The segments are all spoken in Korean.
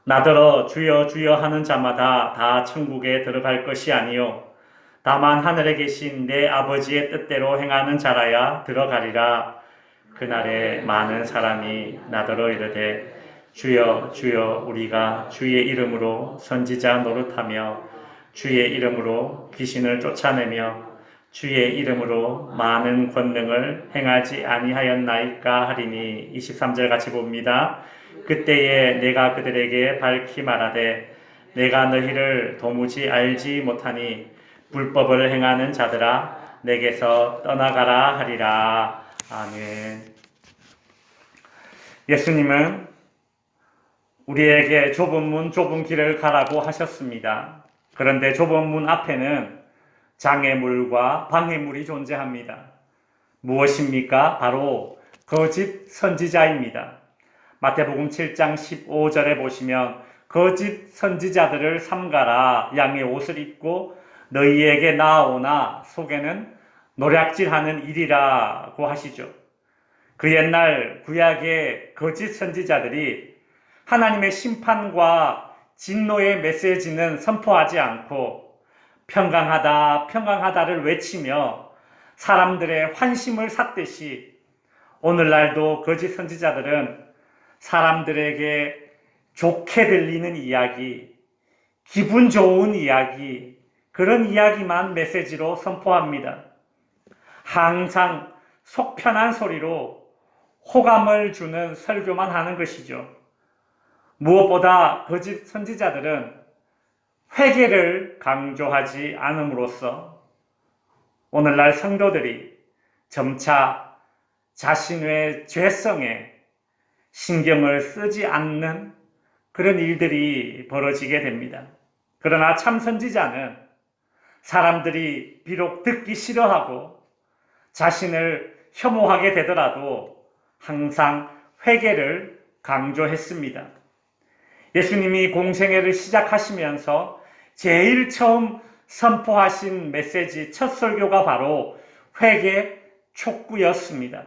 나더러 주여 주여 하는 자마다 다 천국에 들어갈 것이 아니요 다만 하늘에 계신 내 아버지의 뜻대로 행하는 자라야 들어가리라. 그날에 많은 사람이 나더러 이르되 주여 주여 우리가 주의 이름으로 선지자 노릇하며 주의 이름으로 귀신을 쫓아내며 주의 이름으로 많은 권능을 행하지 아니하였나이까 하리니. 23절 같이 봅니다. 그때에 내가 그들에게 밝히 말하되 내가 너희를 도무지 알지 못하니 불법을 행하는 자들아 내게서 떠나가라 하리라. 아멘. 예수님은 우리에게 좁은 문 좁은 길을 가라고 하셨습니다. 그런데 좁은 문 앞에는 장애물과 방해물이 존재합니다. 무엇입니까? 바로 거짓 선지자입니다. 마태복음 7장 15절에 보시면 거짓 선지자들을 삼가라. 양의 옷을 입고 너희에게 나아오나 속에는 노략질하는 일이라고 하시죠. 그 옛날 구약의 거짓 선지자들이 하나님의 심판과 진노의 메시지는 선포하지 않고 평강하다, 평강하다를 외치며 사람들의 환심을 샀듯이 오늘날도 거짓 선지자들은 사람들에게 좋게 들리는 이야기, 기분 좋은 이야기, 그런 이야기만 메시지로 선포합니다. 항상 속 편한 소리로 호감을 주는 설교만 하는 것이죠. 무엇보다 거짓 선지자들은 회개를 강조하지 않음으로써 오늘날 성도들이 점차 자신의 죄성에 신경을 쓰지 않는 그런 일들이 벌어지게 됩니다. 그러나 참 선지자는 사람들이 비록 듣기 싫어하고 자신을 혐오하게 되더라도 항상 회개를 강조했습니다. 예수님이 공생애를 시작하시면서 제일 처음 선포하신 메시지, 첫 설교가 바로 회개 촉구였습니다.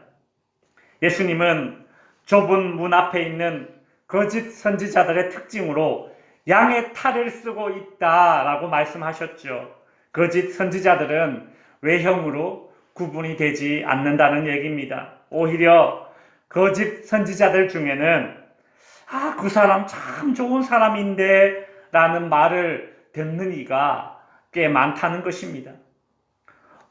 예수님은 좁은 문 앞에 있는 거짓 선지자들의 특징으로 양의 탈을 쓰고 있다라고 말씀하셨죠. 거짓 선지자들은 외형으로 구분이 되지 않는다는 얘기입니다. 오히려 거짓 선지자들 중에는 그 사람 참 좋은 사람인데 라는 말을 듣는 이가 꽤 많다는 것입니다.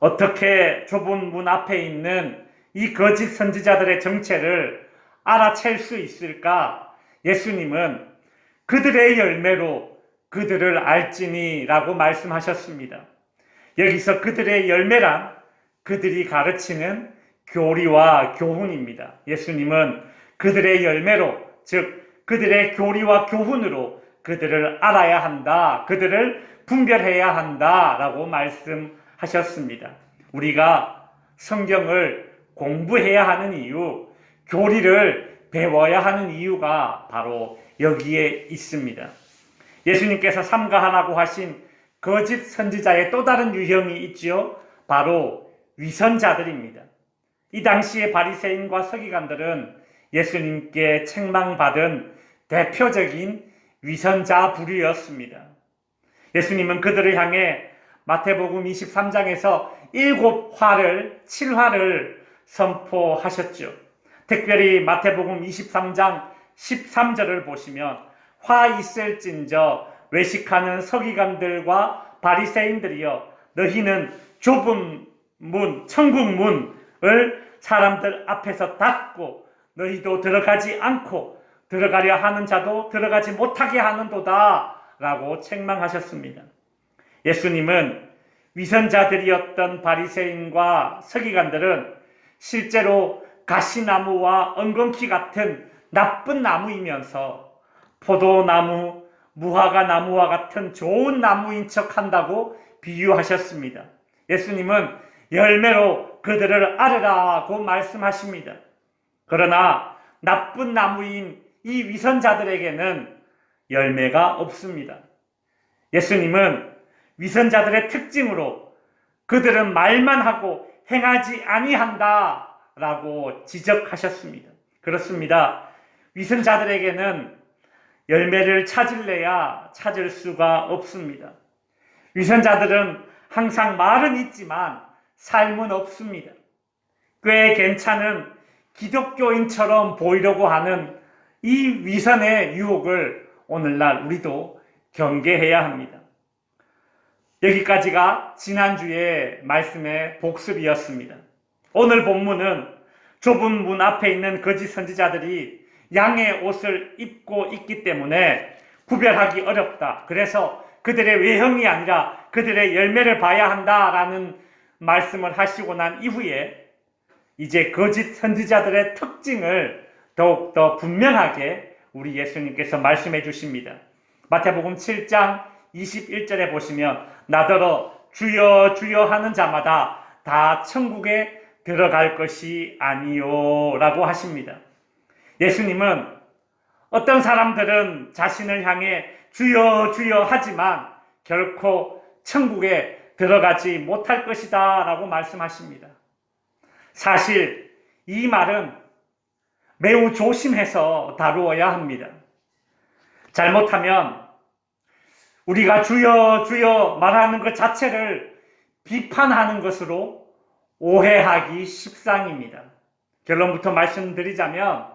어떻게 좁은 문 앞에 있는 이 거짓 선지자들의 정체를 알아챌 수 있을까? 예수님은 그들의 열매로 그들을 알지니 라고 말씀하셨습니다. 여기서 그들의 열매란 그들이 가르치는 교리와 교훈입니다. 예수님은 그들의 열매로, 즉 그들의 교리와 교훈으로 그들을 알아야 한다, 그들을 분별해야 한다라고 말씀하셨습니다. 우리가 성경을 공부해야 하는 이유, 교리를 배워야 하는 이유가 바로 여기에 있습니다. 예수님께서 삼가하라고 하신 거짓 선지자의 또 다른 유형이 있지요. 바로 위선자들입니다. 이 당시의 바리새인과 서기관들은 예수님께 책망받은 대표적인 위선자 부류였습니다. 예수님은 그들을 향해 마태복음 23장에서 7화를 선포하셨죠. 특별히 마태복음 23장 13절을 보시면 화 있을진저 외식하는 서기관들과 바리새인들이여 너희는 좁은 문, 천국 문을 사람들 앞에서 닫고 너희도 들어가지 않고 들어가려 하는 자도 들어가지 못하게 하는도다 라고 책망하셨습니다. 예수님은 위선자들이었던 바리새인과 서기관들은 실제로 가시나무와 엉겅퀴 같은 나쁜 나무이면서 포도나무, 무화과 나무와 같은 좋은 나무인 척한다고 비유하셨습니다. 예수님은 열매로 그들을 알으라고 말씀하십니다. 그러나 나쁜 나무인 이 위선자들에게는 열매가 없습니다. 예수님은 위선자들의 특징으로 그들은 말만 하고 행하지 아니한다라고 지적하셨습니다. 그렇습니다. 위선자들에게는 열매를 찾을래야 찾을 수가 없습니다. 위선자들은 항상 말은 있지만 삶은 없습니다. 꽤 괜찮은 기독교인처럼 보이려고 하는 이 위선의 유혹을 오늘날 우리도 경계해야 합니다. 여기까지가 지난주의 말씀의 복습이었습니다. 오늘 본문은 좁은 문 앞에 있는 거짓 선지자들이 양의 옷을 입고 있기 때문에 구별하기 어렵다. 그래서 그들의 외형이 아니라 그들의 열매를 봐야 한다라는 말씀을 하시고 난 이후에 이제 거짓 선지자들의 특징을 더욱더 분명하게 우리 예수님께서 말씀해 주십니다. 마태복음 7장 21절에 보시면 나더러 주여 주여 하는 자마다 다 천국에 들어갈 것이 아니요 라고 하십니다. 예수님은 어떤 사람들은 자신을 향해 주여 주여 하지만 결코 천국에 들어가지 못할 것이다 라고 말씀하십니다. 사실 이 말은 매우 조심해서 다루어야 합니다. 잘못하면 우리가 주여 주여 말하는 것 자체를 비판하는 것으로 오해하기 십상입니다. 결론부터 말씀드리자면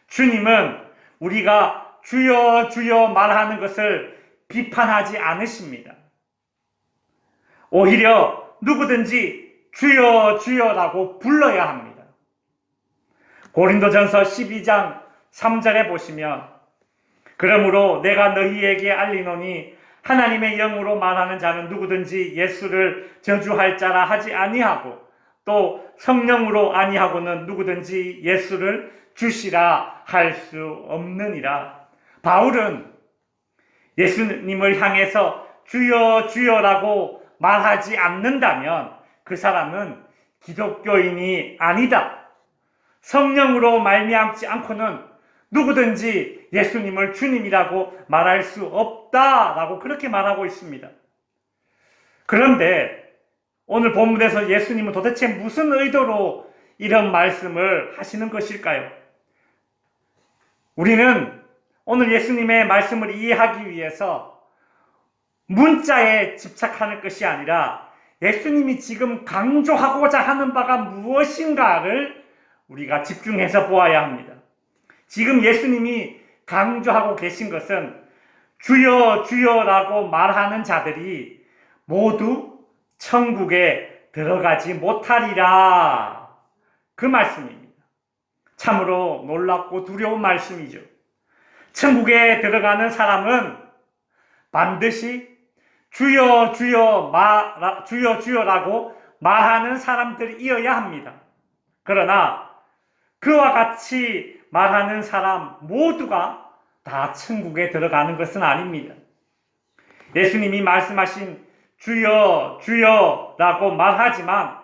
주님은 우리가 주여 주여 말하는 것을 비판하지 않으십니다. 오히려 누구든지 주여 주여라고 불러야 합니다. 고린도전서 12장 3절에 보시면 그러므로 내가 너희에게 알리노니 하나님의 영으로 말하는 자는 누구든지 예수를 저주할 자라 하지 아니하고 또 성령으로 아니하고는 누구든지 예수를 주시라 할 수 없느니라. 바울은 예수님을 향해서 주여 주여라고 말하지 않는다면 그 사람은 기독교인이 아니다. 성령으로 말미암지 않고는 누구든지 예수님을 주님이라고 말할 수 없다라고 그렇게 말하고 있습니다. 그런데 오늘 본문에서 예수님은 도대체 무슨 의도로 이런 말씀을 하시는 것일까요? 우리는 오늘 예수님의 말씀을 이해하기 위해서 문자에 집착하는 것이 아니라 예수님이 지금 강조하고자 하는 바가 무엇인가를 우리가 집중해서 보아야 합니다. 지금 예수님이 강조하고 계신 것은 주여 주여라고 말하는 자들이 모두 천국에 들어가지 못하리라. 그 말씀입니다. 참으로 놀랍고 두려운 말씀이죠. 천국에 들어가는 사람은 반드시 주여 주여 주여라고 말하는 사람들이어야 합니다. 그러나 그와 같이 말하는 사람 모두가 다 천국에 들어가는 것은 아닙니다. 예수님이 말씀하신 주여 주여라고 말하지만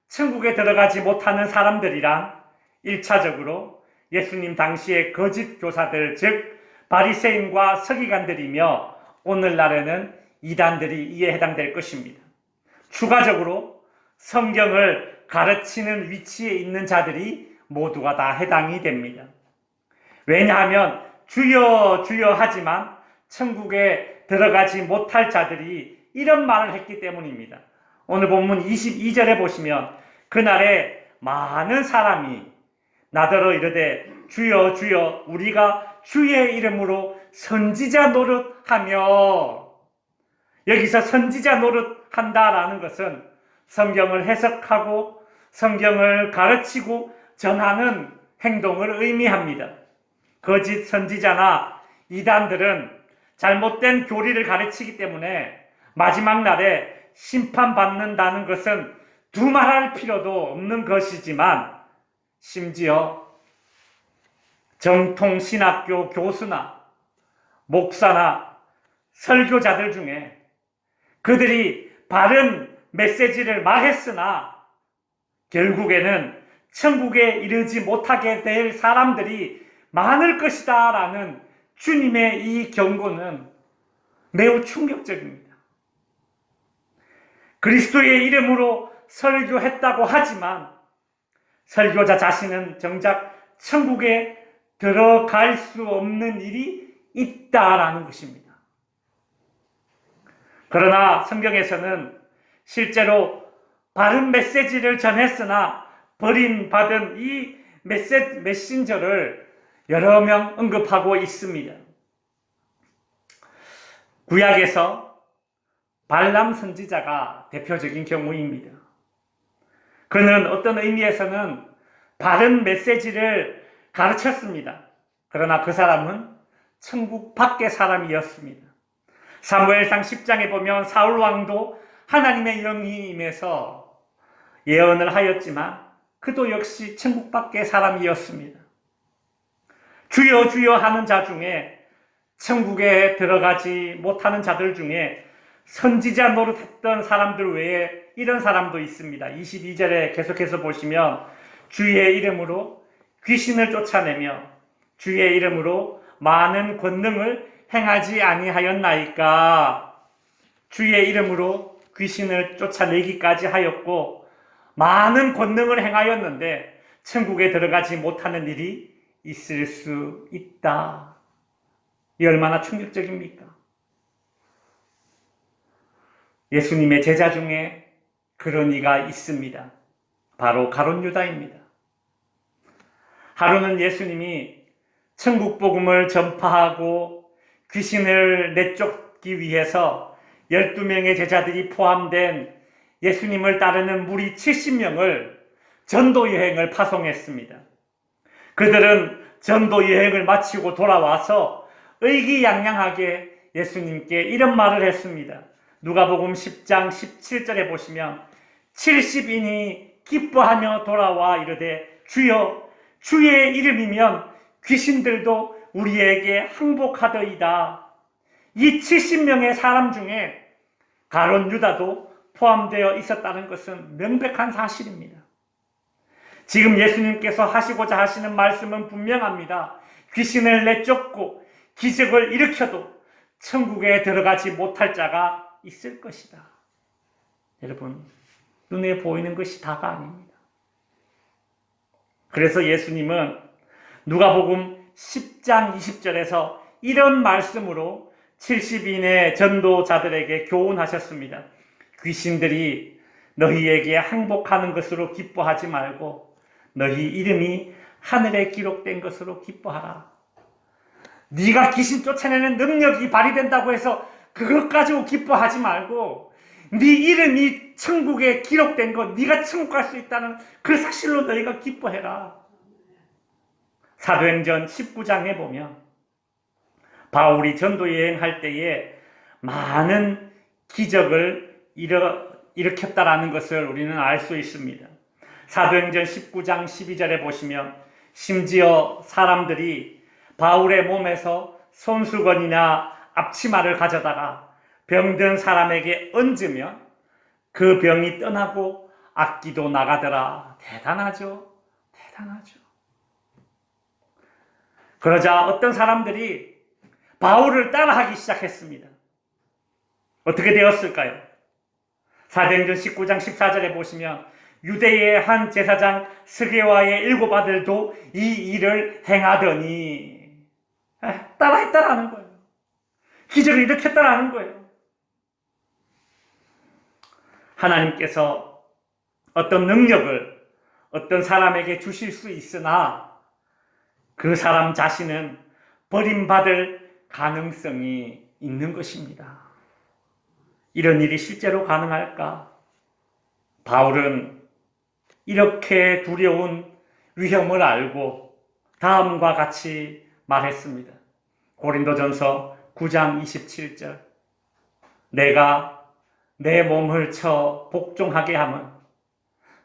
천국에 들어가지 못하는 사람들이란 1차적으로 예수님 당시의 거짓 교사들, 즉 바리새인과 서기관들이며 오늘날에는 이단들이 이에 해당될 것입니다. 추가적으로 성경을 가르치는 위치에 있는 자들이 모두가 다 해당이 됩니다. 왜냐하면 주여 주여 하지만 천국에 들어가지 못할 자들이 이런 말을 했기 때문입니다. 오늘 본문 22절에 보시면 그날에 많은 사람이 나더러 이르되 주여 주여 우리가 주의 이름으로 선지자 노릇하며, 여기서 선지자 노릇한다라는 것은 성경을 해석하고 성경을 가르치고 전하는 행동을 의미합니다. 거짓 선지자나 이단들은 잘못된 교리를 가르치기 때문에 마지막 날에 심판받는다는 것은 두말할 필요도 없는 것이지만 심지어 정통신학교 교수나 목사나 설교자들 중에 그들이 바른 메시지를 말했으나 결국에는 천국에 이르지 못하게 될 사람들이 많을 것이다 라는 주님의 이 경고는 매우 충격적입니다. 그리스도의 이름으로 설교했다고 하지만 설교자 자신은 정작 천국에 들어갈 수 없는 일이 있다라는 것입니다. 그러나 성경에서는 실제로 바른 메시지를 전했으나 버림받은 이 메신저를 여러 명 언급하고 있습니다. 구약에서 발람 선지자가 대표적인 경우입니다. 그는 어떤 의미에서는 바른 메시지를 가르쳤습니다. 그러나 그 사람은 천국 밖의 사람이었습니다. 사무엘상 10장에 보면 사울 왕도 하나님의 영이 임해서 예언을 하였지만 그도 역시 천국 밖의 사람이었습니다. 주여 주여 하는 자 중에 천국에 들어가지 못하는 자들 중에 선지자 노릇했던 사람들 외에 이런 사람도 있습니다. 22절에 계속해서 보시면 주의 이름으로 귀신을 쫓아내며 주의 이름으로 많은 권능을 행하지 아니하였나이까. 주의 이름으로 귀신을 쫓아내기까지 하였고 많은 권능을 행하였는데 천국에 들어가지 못하는 일이 있을 수 있다. 이 얼마나 충격적입니까? 예수님의 제자 중에 그런 이가 있습니다. 바로 가룟 유다입니다. 하루는 예수님이 천국 복음을 전파하고 귀신을 내쫓기 위해서 12명의 제자들이 포함된 예수님을 따르는 무리 70명을 전도 여행을 파송했습니다. 그들은 전도 여행을 마치고 돌아와서 의기양양하게 예수님께 이런 말을 했습니다. 누가복음 10장 17절에 보시면 70인이 기뻐하며 돌아와 이르되 주여 주의 이름이면 귀신들도 우리에게 항복하더이다. 이 70명의 사람 중에 가룟 유다도 포함되어 있었다는 것은 명백한 사실입니다. 지금 예수님께서 하시고자 하시는 말씀은 분명합니다. 귀신을 내쫓고 기적을 일으켜도 천국에 들어가지 못할 자가 있을 것이다. 여러분, 눈에 보이는 것이 다가 아닙니다. 그래서 예수님은 누가복음 10장 20절에서 이런 말씀으로 70인의 전도자들에게 교훈하셨습니다. 귀신들이 너희에게 항복하는 것으로 기뻐하지 말고 너희 이름이 하늘에 기록된 것으로 기뻐하라. 네가 귀신 쫓아내는 능력이 발휘된다고 해서 그것 가지고 기뻐하지 말고 네 이름이 천국에 기록된 것, 네가 천국 갈 수 있다는 그 사실로 너희가 기뻐해라. 사도행전 19장에 보면 바울이 전도 여행할 때에 많은 기적을 일으켰다라는 것을 우리는 알 수 있습니다. 사도행전 19장 12절에 보시면 심지어 사람들이 바울의 몸에서 손수건이나 앞치마를 가져다가 병든 사람에게 얹으면 그 병이 떠나고 악기도 나가더라. 대단하죠? 대단하죠. 그러자 어떤 사람들이 바울을 따라하기 시작했습니다. 어떻게 되었을까요? 사도행전 19장 14절에 보시면 유대의 한 제사장 스게와의 7 아들도 이 일을 행하더니 따라했다라는 거예요. 기적을 일으켰다라는 거예요. 하나님께서 어떤 능력을 어떤 사람에게 주실 수 있으나 그 사람 자신은 버림받을 가능성이 있는 것입니다. 이런 일이 실제로 가능할까? 바울은 이렇게 두려운 위험을 알고 다음과 같이 말했습니다. 고린도전서 9장 27절 내가 내 몸을 쳐 복종하게 함은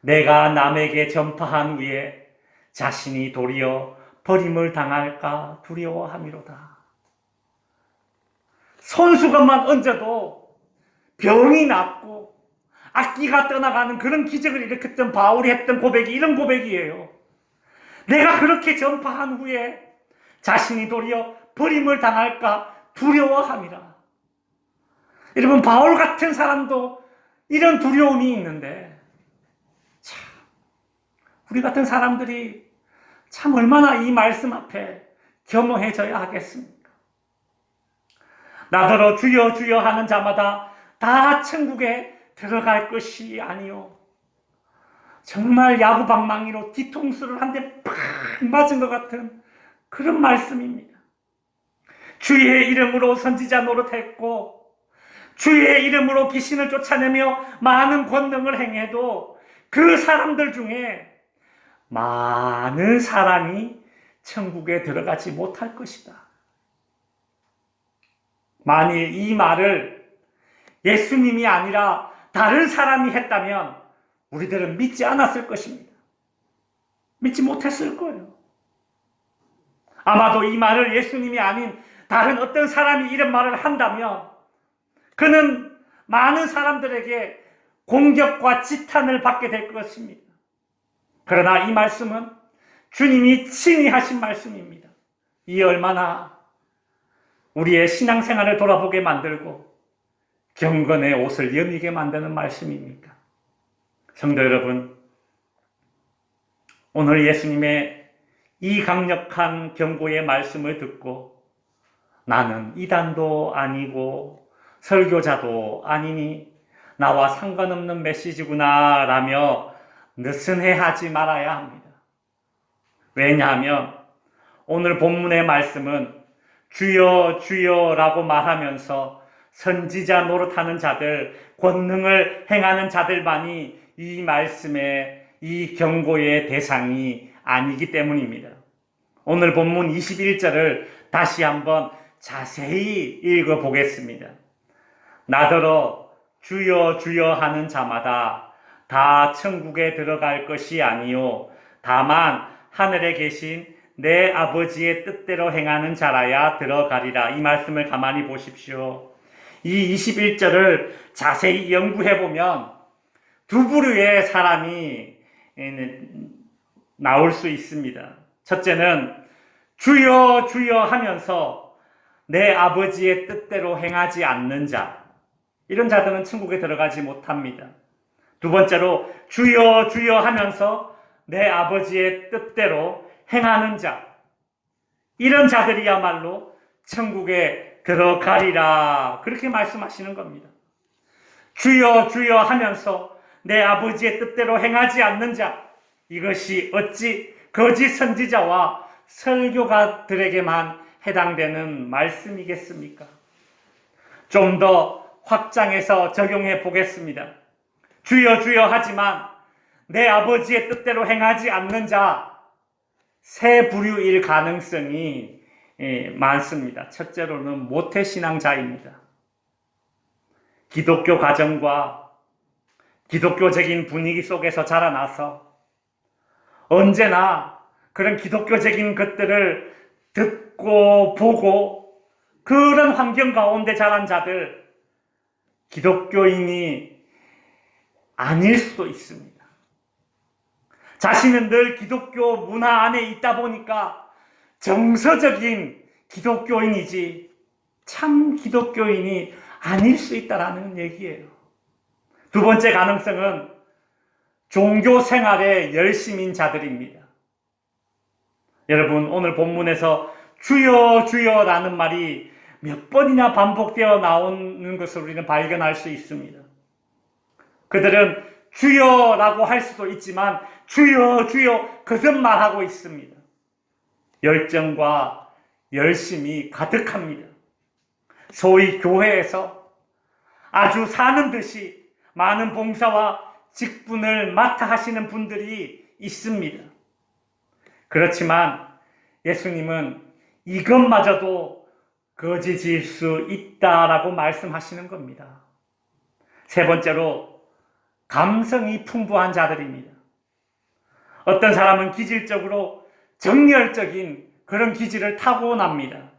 내가 남에게 전파한 후에 자신이 도리어 버림을 당할까 두려워함이로다. 손수건만 얹어도 병이 낫고 악기가 떠나가는 그런 기적을 일으켰던 바울이 했던 고백이 이런 고백이에요. 내가 그렇게 전파한 후에 자신이 도리어 버림을 당할까 두려워함이라. 여러분, 바울 같은 사람도 이런 두려움이 있는데 참 우리 같은 사람들이 참 얼마나 이 말씀 앞에 겸허해져야 하겠습니까? 나더러 주여 주여 하는 자마다 다 천국에 들어갈 것이 아니요. 정말 야구방망이로 뒤통수를 한 대 팍 맞은 것 같은 그런 말씀입니다. 주의 이름으로 선지자 노릇했고 주의 이름으로 귀신을 쫓아내며 많은 권능을 행해도 그 사람들 중에 많은 사람이 천국에 들어가지 못할 것이다. 만일 이 말을 예수님이 아니라 다른 사람이 했다면 우리들은 믿지 않았을 것입니다. 믿지 못했을 거예요. 아마도 이 말을 예수님이 아닌 다른 어떤 사람이 이런 말을 한다면 그는 많은 사람들에게 공격과 지탄을 받게 될 것입니다. 그러나 이 말씀은 주님이 친히 하신 말씀입니다. 이 얼마나 우리의 신앙생활을 돌아보게 만들고 경건의 옷을 여미게 만드는 말씀입니까? 성도 여러분, 오늘 예수님의 이 강력한 경고의 말씀을 듣고 나는 이단도 아니고 설교자도 아니니 나와 상관없는 메시지구나 라며 느슨해하지 말아야 합니다. 왜냐하면 오늘 본문의 말씀은 주여 주여 라고 말하면서 선지자 노릇하는 자들, 권능을 행하는 자들만이 이 말씀의 이 경고의 대상이 아니기 때문입니다. 오늘 본문 21절을 다시 한번 자세히 읽어보겠습니다. 나더러 주여 주여 하는 자마다 다 천국에 들어갈 것이 아니요 다만 하늘에 계신 내 아버지의 뜻대로 행하는 자라야 들어가리라. 이 말씀을 가만히 보십시오. 이 21절을 자세히 연구해보면 두 부류의 사람이 나올 수 있습니다. 첫째는 주여 주여 하면서 내 아버지의 뜻대로 행하지 않는 자, 이런 자들은 천국에 들어가지 못합니다. 두 번째로 주여 주여 하면서 내 아버지의 뜻대로 행하는 자, 이런 자들이야말로 천국에 들어가리라, 그렇게 말씀하시는 겁니다. 주여 주여 하면서 내 아버지의 뜻대로 행하지 않는 자, 이것이 어찌 거짓 선지자와 설교가들에게만 해당되는 말씀이겠습니까? 좀 더 확장해서 적용해 보겠습니다. 주여 주여 하지만 내 아버지의 뜻대로 행하지 않는 자, 세 부류일 가능성이 많습니다. 첫째로는 모태신앙자입니다. 기독교 가정과 기독교적인 분위기 속에서 자라나서 언제나 그런 기독교적인 것들을 듣고 보고 그런 환경 가운데 자란 자들, 기독교인이 아닐 수도 있습니다. 자신은 늘 기독교 문화 안에 있다 보니까 정서적인 기독교인이지 참 기독교인이 아닐 수 있다라는 얘기예요. 두 번째 가능성은 종교 생활에 열심인 자들입니다. 여러분, 오늘 본문에서 주여 주여라는 말이 몇 번이나 반복되어 나오는 것을 우리는 발견할 수 있습니다. 그들은 주여라고 할 수도 있지만 주여 주여 거듭말하고 있습니다. 열정과 열심이 가득합니다. 소위 교회에서 아주 사는 듯이 많은 봉사와 직분을 맡아 하시는 분들이 있습니다. 그렇지만 예수님은 이것마저도 거짓일 수 있다라고 말씀하시는 겁니다. 세 번째로 감성이 풍부한 자들입니다. 어떤 사람은 기질적으로 정열적인 그런 기질을 타고납니다.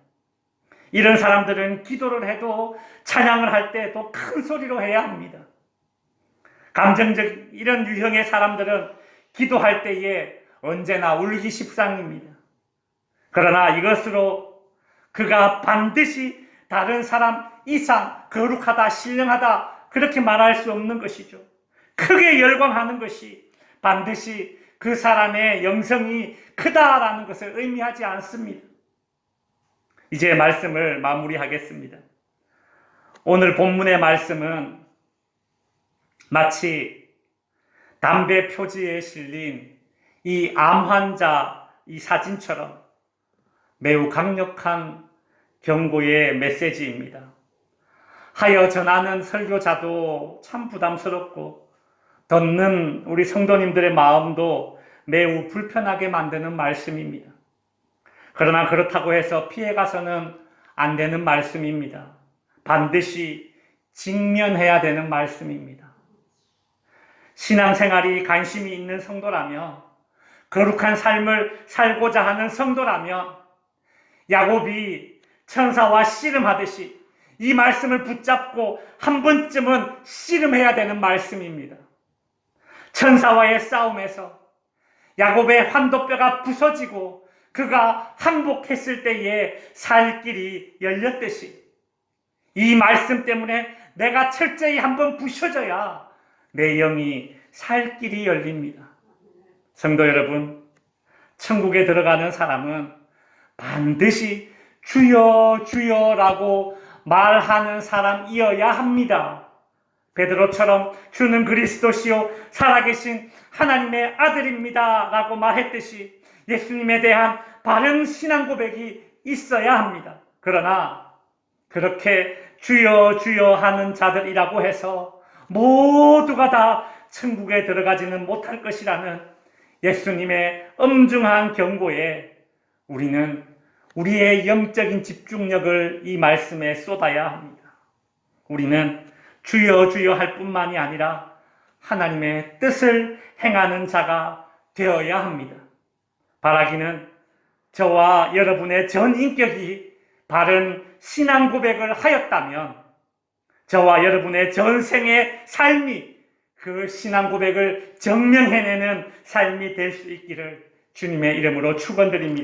이런 사람들은 기도를 해도 찬양을 할 때 또 큰 소리로 해야 합니다. 감정적 이런 유형의 사람들은 기도할 때에 언제나 울기 십상입니다. 그러나 이것으로 그가 반드시 다른 사람 이상 거룩하다, 신령하다 그렇게 말할 수 없는 것이죠. 크게 열광하는 것이 반드시 그 사람의 영성이 크다라는 것을 의미하지 않습니다. 이제 말씀을 마무리하겠습니다. 오늘 본문의 말씀은 마치 담배 표지에 실린 이 암 환자 이 사진처럼 매우 강력한 경고의 메시지입니다. 하여 전하는 설교자도 참 부담스럽고 듣는 우리 성도님들의 마음도 매우 불편하게 만드는 말씀입니다. 그러나 그렇다고 해서 피해가서는 안 되는 말씀입니다. 반드시 직면해야 되는 말씀입니다. 신앙생활이 관심이 있는 성도라면, 거룩한 삶을 살고자 하는 성도라면 야곱이 천사와 씨름하듯이 이 말씀을 붙잡고 한 번쯤은 씨름해야 되는 말씀입니다. 천사와의 싸움에서 야곱의 환도뼈가 부서지고 그가 항복했을 때에 살 길이 열렸듯이 이 말씀 때문에 내가 철저히 한번 부셔져야 내 영이 살 길이 열립니다. 성도 여러분, 천국에 들어가는 사람은 반드시 주여 주여라고 말하는 사람이어야 합니다. 베드로처럼 주는 그리스도시요 살아계신 하나님의 아들입니다 라고 말했듯이 예수님에 대한 바른 신앙 고백이 있어야 합니다. 그러나 그렇게 주여 주여 하는 자들이라고 해서 모두가 다 천국에 들어가지는 못할 것이라는 예수님의 엄중한 경고에 우리는 우리의 영적인 집중력을 이 말씀에 쏟아야 합니다. 우리는 주여 주여 할 뿐만이 아니라 하나님의 뜻을 행하는 자가 되어야 합니다. 바라기는 저와 여러분의 전 인격이 바른 신앙 고백을 하였다면 저와 여러분의 전생의 삶이 그 신앙 고백을 증명해내는 삶이 될 수 있기를 주님의 이름으로 축원드립니다.